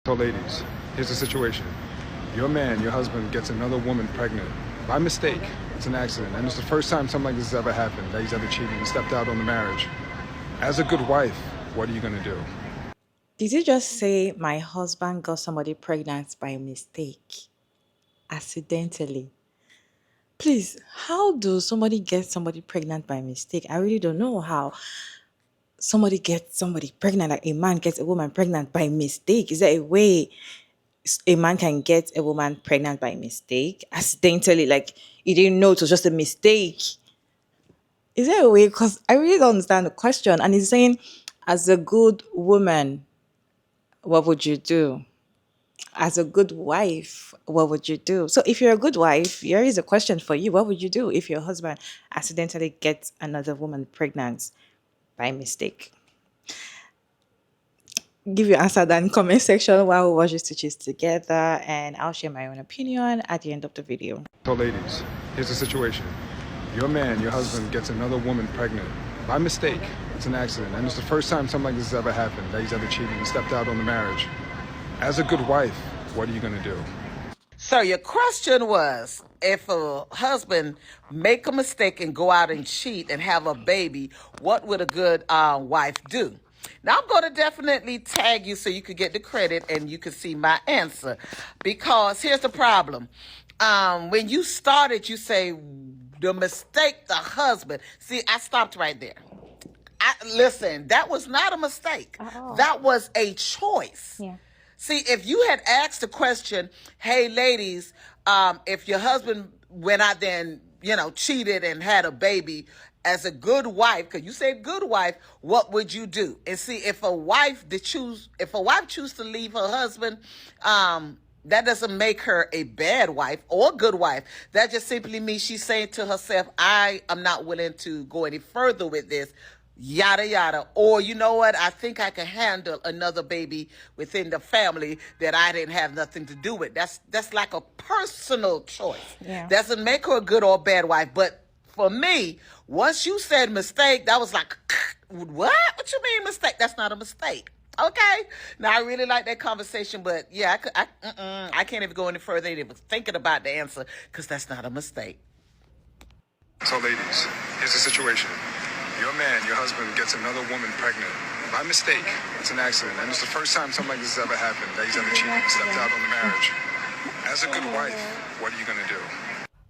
So ladies, here's the situation. Your man, your husband, gets another woman pregnant. By mistake. It's an accident. And it's the first time something like this has ever happened, that he's ever cheated and stepped out on the marriage. As a good wife, what are you going to do? Did you just say my husband got somebody pregnant by mistake? Accidentally? Please, how do somebody get somebody pregnant by mistake? I really don't know how somebody gets somebody pregnant, like a man gets a woman pregnant by mistake. Is there a way a man can get a woman pregnant by mistake? Accidentally, like you didn't know it was just a mistake. Is there a way? Because I really don't understand the question. And he's saying, as a good woman, what would you do? As a good wife, what would you do? So if you're a good wife, here is a question for you. What would you do if your husband accidentally gets another woman pregnant by mistake? Give your answer down in comment section while we watch these stitches together, and I'll share my own opinion at the end of the video. So ladies, here's the situation. Your man, your husband, gets another woman pregnant. By mistake. It's an accident. And it's the first time something like this has ever happened, that he's ever cheated and stepped out on the marriage. As a good wife, what are you going to do? So your question was, if a husband make a mistake and go out and cheat and have a baby, what would a good wife do? Now, I'm going to definitely tag you so you could get the credit and you can see my answer. Because here's the problem. When you started, you say, the mistake, the husband. See, I stopped right there. Listen, that was not a mistake. Oh. That was a choice. Yeah. See, if you had asked the question, hey, ladies, if your husband went out there and, cheated and had a baby, as a good wife, because you said good wife, what would you do? And see, if a wife choose to leave her husband, that doesn't make her a bad wife or a good wife. That just simply means she's saying to herself, I am not willing to go any further with this, yada, yada. Or, you know what, I think I can handle another baby within the family that I didn't have nothing to do with. That's like a personal choice. Yeah. Doesn't make her a good or bad wife. But for me, once you said mistake, that was like, what? What you mean mistake? That's not a mistake. Okay. Now, I really like that conversation, but yeah, I can't even go any further even thinking about the answer because that's not a mistake. So ladies, here's the situation. Your man, your husband, gets another woman pregnant. By mistake. It's an accident. And it's the first time something like this has ever happened, that he's ever cheated and stepped out on the marriage. As a good wife, what are you going to do?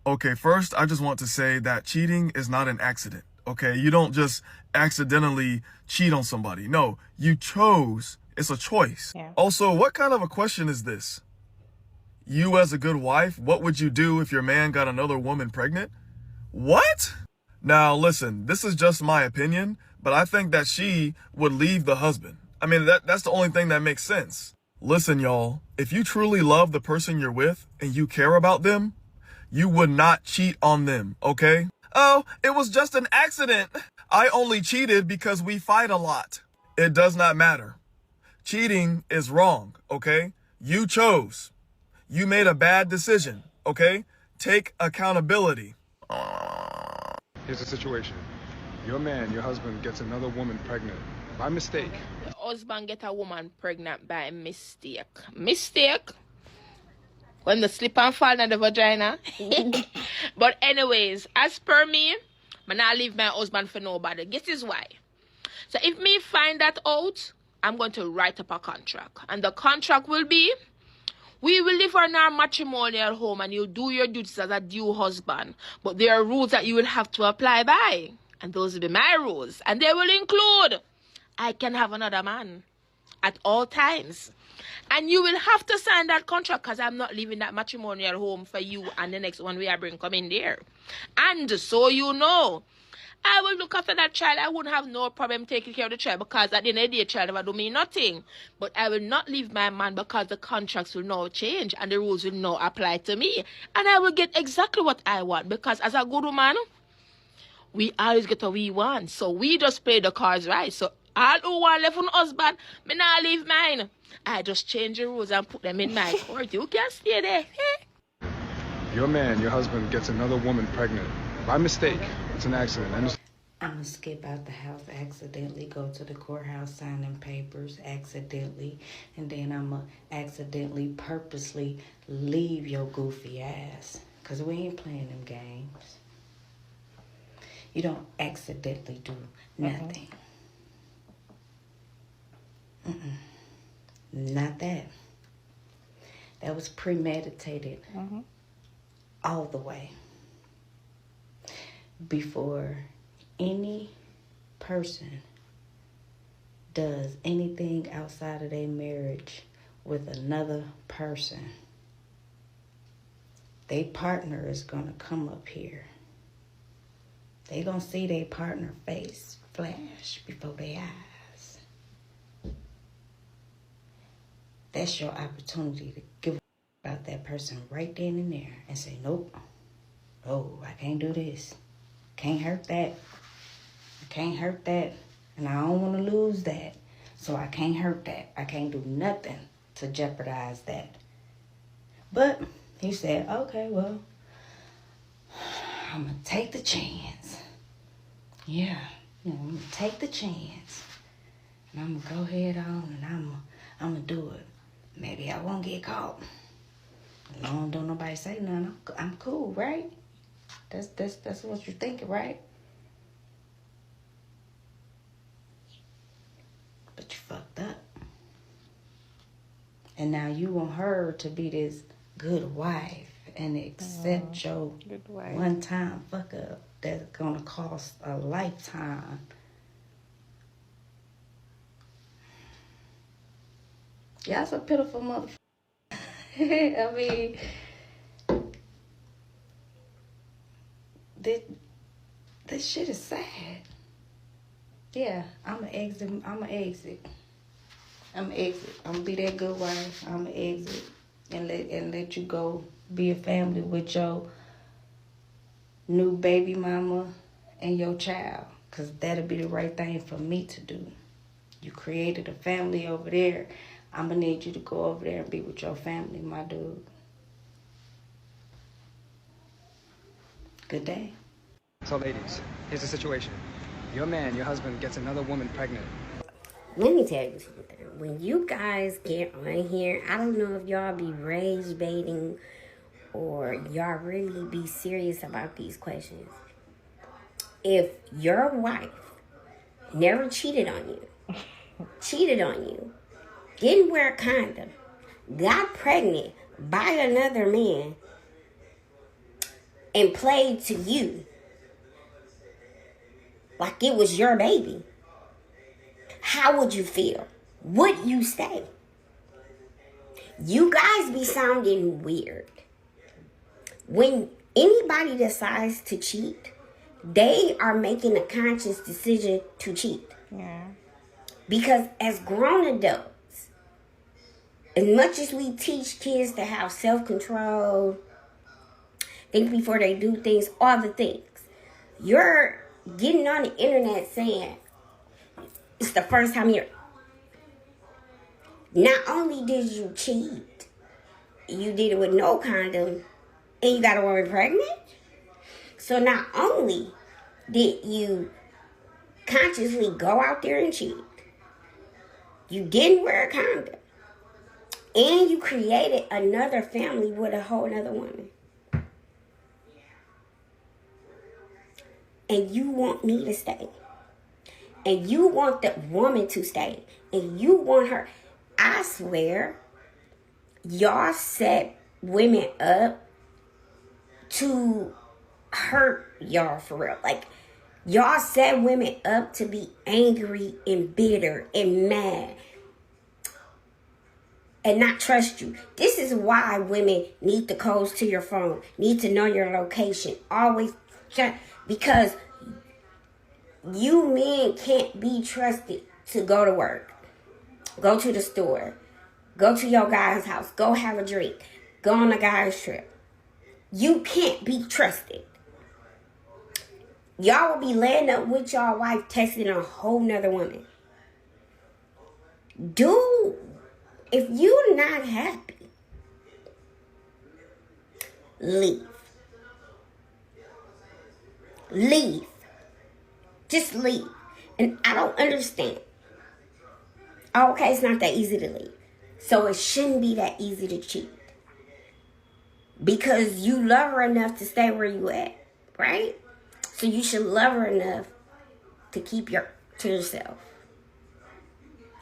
Okay, first, I just want to say that cheating is not an accident, okay? You don't just accidentally cheat on somebody. No, you chose. It's a choice. Yeah. Also, what kind of a question is this? You as a good wife, what would you do if your man got another woman pregnant? What? Now, listen, this is just my opinion, but I think that she would leave the husband. I mean, that's the only thing that makes sense. Listen, y'all, if you truly love the person you're with and you care about them, you would not cheat on them, okay? Oh, it was just an accident. I only cheated because we fight a lot. It does not matter. Cheating is wrong, okay? You chose. You made a bad decision, okay? Take accountability. Here's the situation. Your man, your husband, gets another woman pregnant. By mistake. The husband get a woman pregnant by mistake. Mistake? When the slip and fall in the vagina. But anyways, as per me, I'm not leave my husband for nobody. Guess is why. So if me find that out, I'm going to write up a contract. And the contract will be, we will live in our matrimonial home and you'll do your duties as a due husband. But there are rules that you will have to apply by. And those will be my rules. And they will include, I can have another man at all times. And you will have to sign that contract because I'm not leaving that matrimonial home for you and the next one we are bring come in there. And so you know, I will look after that child. I wouldn't have no problem taking care of the child because at the end of the day, child never do me nothing. But I will not leave my man because the contracts will now change and the rules will now apply to me. And I will get exactly what I want because as a good woman, we always get what we want. So we just play the cards right. So all who want left on husband, me not leave mine. I just change the rules and put them in my court. You can stay there. Your man, your husband, gets another woman pregnant. By mistake. It's an accident. And I'm going to skip out the house accidentally, go to the courthouse, sign them papers accidentally, and then I'm going to accidentally, purposely leave your goofy ass. Because we ain't playing them games. You don't accidentally do nothing. Not that. That was premeditated all the way. Before any person does anything outside of their marriage with another person, their partner is going to come up here. They going to see their partner face flash before their eyes. That's your opportunity to give about that person right then and there and say, nope, no, I can't do this. Can't hurt that. I can't hurt that. And I don't want to lose that. So I can't hurt that. I can't do nothing to jeopardize that. But he said, okay, well, I'm going to take the chance. Yeah, I'm going to take the chance. And I'm going to go ahead on and I'm going to do it. Maybe I won't get caught. As long as don't nobody say nothing, I'm cool, right? That's what you're thinking, right? But you fucked up. And now you want her to be this good wife and accept your one-time fuck up that's gonna cost a lifetime. Y'all's a pitiful motherfucker. I mean, this shit is sad. Yeah, I'm gonna exit. I'm gonna be that good wife. I'm gonna exit and let you go be a family with your new baby mama and your child. Cause that'll be the right thing for me to do. You created a family over there. I'm gonna need you to go over there and be with your family, my dude. Good day. So ladies, here's the situation. Your man, your husband, gets another woman pregnant. Let me tell you something. When you guys get on here, I don't know if y'all be rage baiting or y'all really be serious about these questions. If your wife never cheated on you, didn't wear a condom, got pregnant by another man, and played to you like it was your baby, how would you feel? Would you stay? You guys be sounding weird. When anybody decides to cheat, they are making a conscious decision to cheat. Yeah. Because as grown adults, as much as we teach kids to have self-control, think before they do things, all the things, you're getting on the internet saying it's the first time you're... Not only did you cheat, you did it with no condom, and you got a woman pregnant. So not only did you consciously go out there and cheat, you didn't wear a condom, and you created another family with a whole other woman. And you want me to stay. And you want the woman to stay. And you want her. I swear, y'all set women up to hurt y'all for real. Like, y'all set women up to be angry and bitter and mad and not trust you. This is why women need the codes to your phone, need to know your location. Always check, because you men can't be trusted to go to work, go to the store, go to your guy's house, go have a drink, go on a guy's trip. You can't be trusted. Y'all will be laying up with y'all wife texting a whole nother woman. Dude, if you're not happy, leave. Leave. Just leave. And I don't understand. Oh, okay, it's not that easy to leave. So it shouldn't be that easy to cheat. Because you love her enough to stay where you at, right? So you should love her enough to keep to yourself.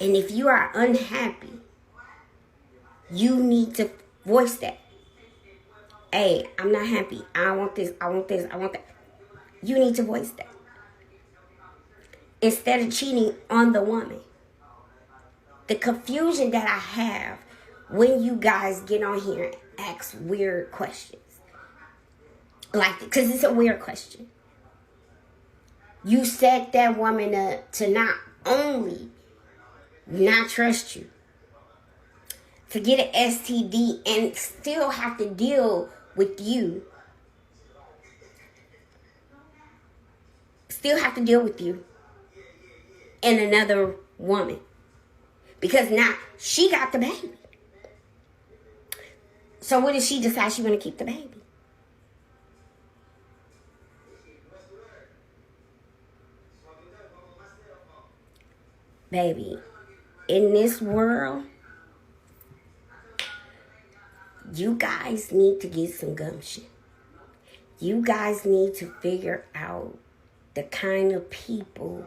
And if you are unhappy, you need to voice that. Hey, I'm not happy. I want this, I want this, I want that. You need to voice that. Instead of cheating on the woman. The confusion that I have when you guys get on here and ask weird questions. Like, because it's a weird question. You set that woman up to not only not trust you, to get an STD and still have to deal with you. Still have to deal with you and another woman. Because now she got the baby. So what if she decides she want to keep the baby? Baby, in this world, you guys need to get some gumption. You guys need to figure out the kind of people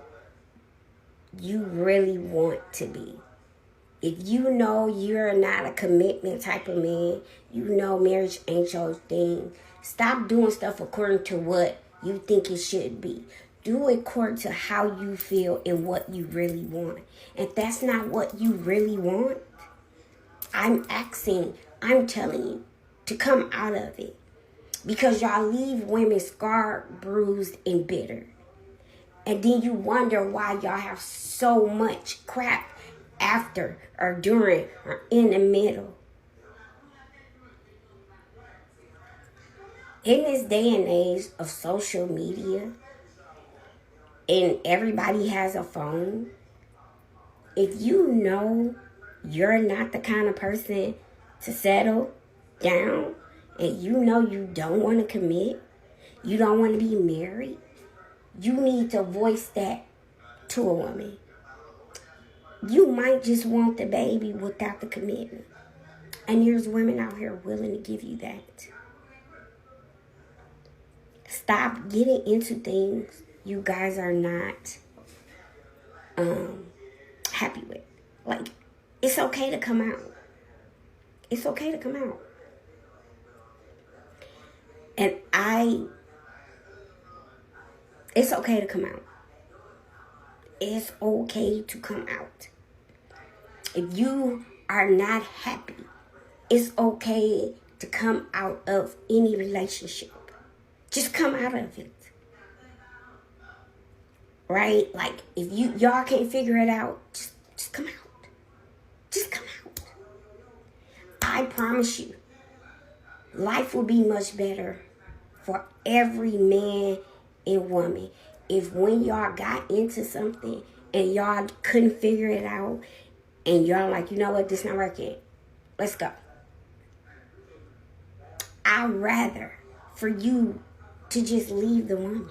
you really want to be. If you know you're not a commitment type of man, you know marriage ain't your thing, stop doing stuff according to what you think it should be. Do it according to how you feel and what you really want. If that's not what you really want, I'm telling you to come out of it. Because y'all leave women scarred, bruised, and bitter. And then you wonder why y'all have so much crap after or during or in the middle. In this day and age of social media, and everybody has a phone, if you know you're not the kind of person to settle down, and you know you don't want to commit, you don't want to be married, you need to voice that to a woman. You might just want the baby without the commitment. And there's women out here willing to give you that. Stop getting into things you guys are not happy with. Like, it's okay to come out. It's okay to come out. And it's okay to come out. It's okay to come out. If you are not happy, it's okay to come out of any relationship. Just come out of it. Right? Like, if y'all can't figure it out, just come out. Just come out. I promise you, life will be much better for every man and woman if when y'all got into something and y'all couldn't figure it out and y'all like, you know what, this not working. Let's go. I'd rather for you to just leave the woman.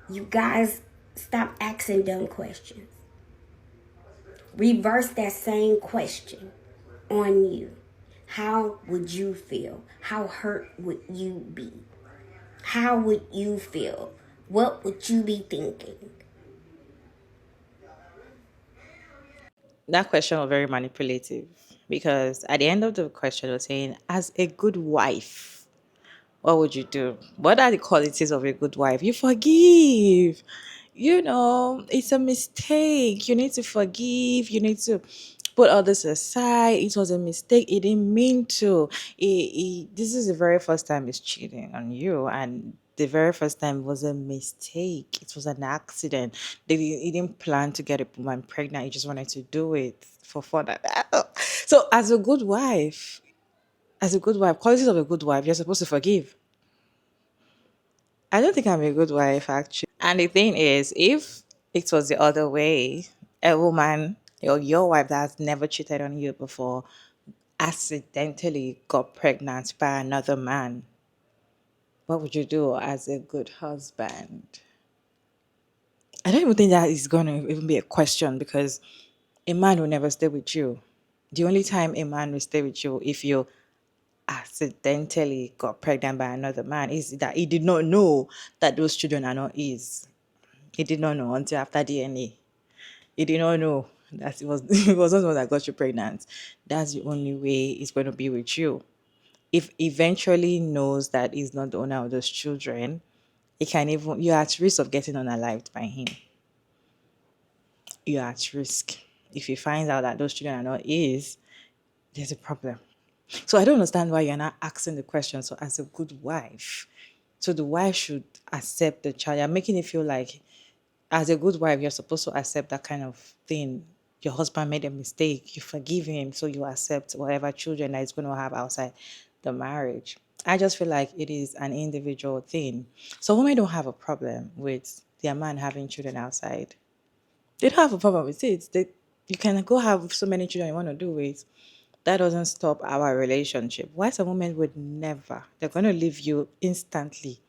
You guys stop asking dumb questions. Reverse that same question on you. How would you feel? How hurt would you be? How would you feel? What would you be thinking? That question was very manipulative because at the end of the question, it was saying, as a good wife, what would you do? What are the qualities of a good wife? You forgive. It's a mistake. You need to forgive. You need to put others aside. It was a mistake. He didn't mean to. This is the very first time he's cheating on you. And the very first time was a mistake. It was an accident. He didn't plan to get a woman pregnant. He just wanted to do it for fun. So as a good wife, qualities of a good wife, you're supposed to forgive. I don't think I'm a good wife, actually. And the thing is, if it was the other way, a woman or your wife that has never cheated on you before accidentally got pregnant by another man, What would you do as a good husband? I don't even think that is going to even be a question because a man will never stay with you. The only time a man will stay with you if you accidentally got pregnant by another man is that he did not know that those children are not his. He did not know until after DNA. He did not know that it was it was not the one that got you pregnant. That's the only way he's going to be with you. If eventually knows that he's not the owner of those children, it can even you're at risk of getting unalived by him. You're at risk. If he finds out that those children are not his, there's a problem. So I don't understand why you're not asking the question. So as a good wife, so the wife should accept the child. You're making it feel like as a good wife, you're supposed to accept that kind of thing. Your husband made a mistake, you forgive him, so you accept whatever children that he's going to have outside the marriage. I just feel like it is an individual thing. So women don't have a problem with their man having children outside. They don't have a problem with it. You can go have so many children you want to do with. That doesn't stop our relationship. Whilst a woman would never, they're going to leave you instantly.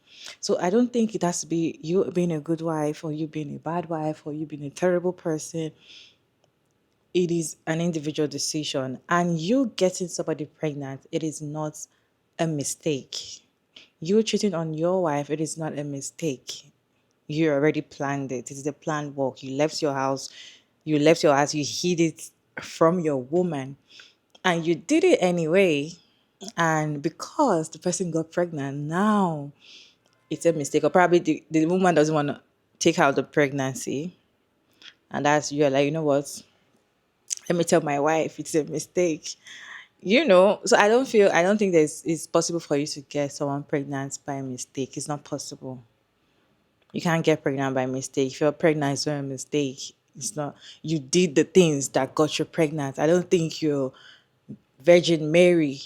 So I don't think it has to be you being a good wife or you being a bad wife or you being a terrible person. It is an individual decision. And you getting somebody pregnant, it is not a mistake. You cheating on your wife, it is not a mistake. You already planned it. It's the planned work. You left your house, you hid it from your woman, and you did it anyway. And because the person got pregnant, now it's a mistake. Or probably the woman doesn't want to take out the pregnancy. And that's you're like, you know what? Let me tell my wife it's a mistake. So I don't think it's possible for you to get someone pregnant by mistake. It's not possible. You can't get pregnant by mistake. If you're pregnant, it's not a mistake. It's not you did the things that got you pregnant. I don't think you're Virgin Mary.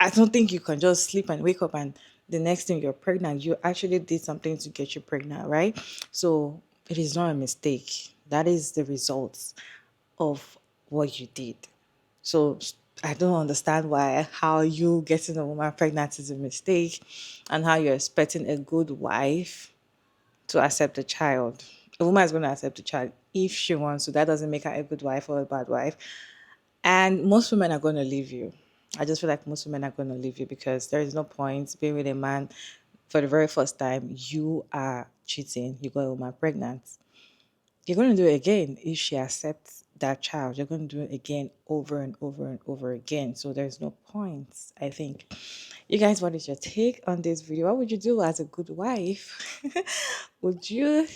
I don't think you can just sleep and wake up and the next thing you're pregnant. You actually did something to get you pregnant, right? So it is not a mistake. That is the results of what you did. So I don't understand why how you getting a woman pregnant is a mistake and how you're expecting a good wife to accept the child. A woman is going to accept the child if she wants to. That doesn't make her a good wife or a bad wife. And most women are going to leave you. I just feel like most women are going to leave you because there is no point being with a man for the very first time. You are cheating. You got a woman pregnant. You're going to do it again if she accepts that child. You're going to do it again over and over and over again. So there's no point, I think. You guys, what is your take on this video? What would you do as a good wife? Would you,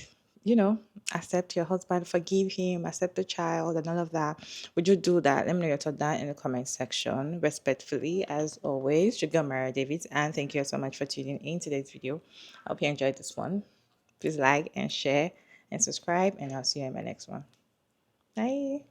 accept your husband, forgive him, accept the child, and all of that? Would you do that? Let me know your thoughts down in the comment section. Respectfully, as always, Sugar Mara David, and thank you so much for tuning in today's video. I hope you enjoyed this one. Please like and share and subscribe, and I'll see you in my next one. Bye.